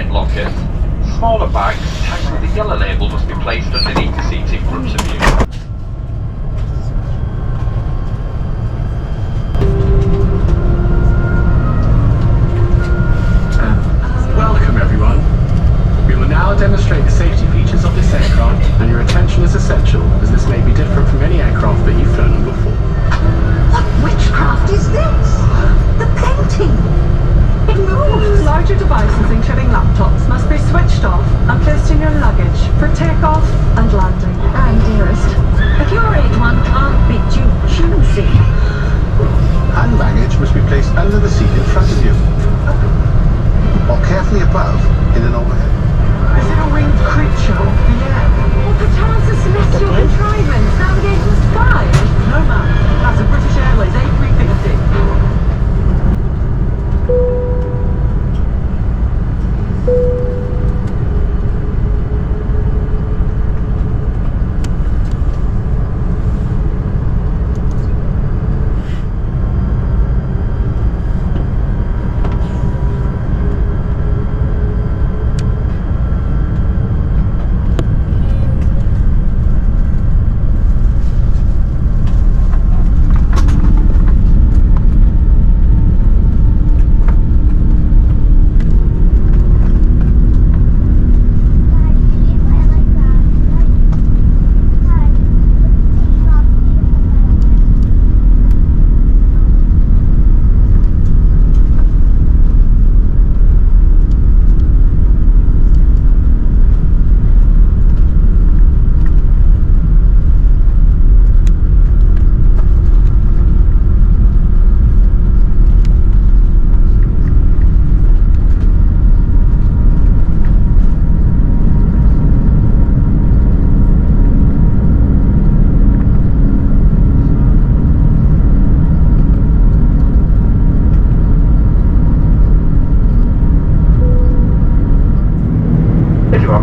hand lockers. Smaller bags tagged with a yellow label must be placed underneath the seat in front of you. Welcome everyone. We will now demonstrate the safety features of this aircraft, and your attention is essential as this may be different from any aircraft that you've flown on before. What witchcraft is this? The painting! It moves! Larger devices, including laptops, must be switched off and placed in your luggage for takeoff and landing. And dearest, if your age one can't be too choosy. Hand baggage must be placed under the seat in front of you, or carefully above in an overhead. Is it a winged creature? Yeah. Or perchance a celestial contrivance navigating the sky? No, ma'am. That's a British Airways A380.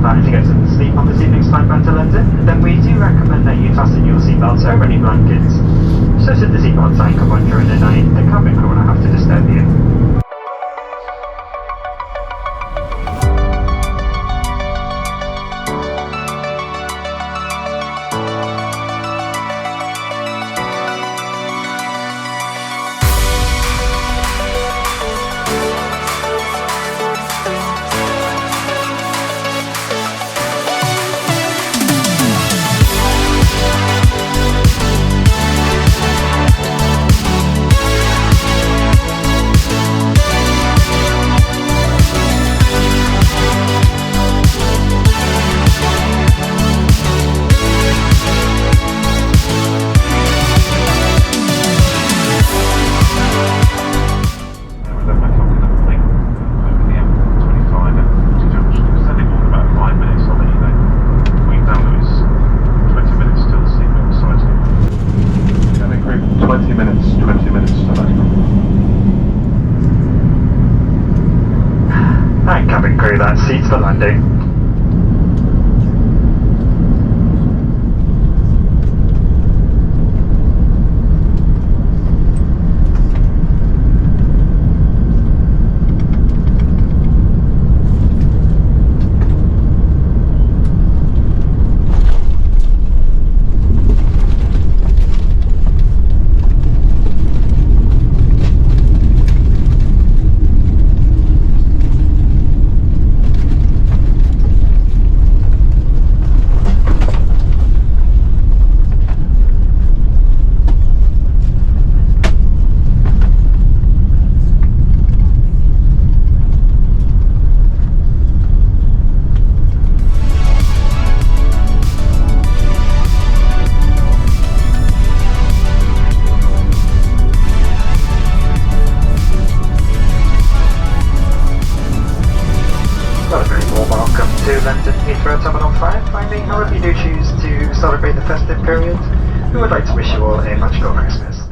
To get some sleep on this evening's flight back to London, then we do recommend that you fasten your seatbelts over any blankets. So should the seatbelt sign come on during the night, the cabin crew will have to disturb you. And cabin crew, that's seats for landing. Welcome to London Heathrow Terminal 5. Finding, however you do choose to celebrate the festive period, we would like to wish you all a magical Christmas.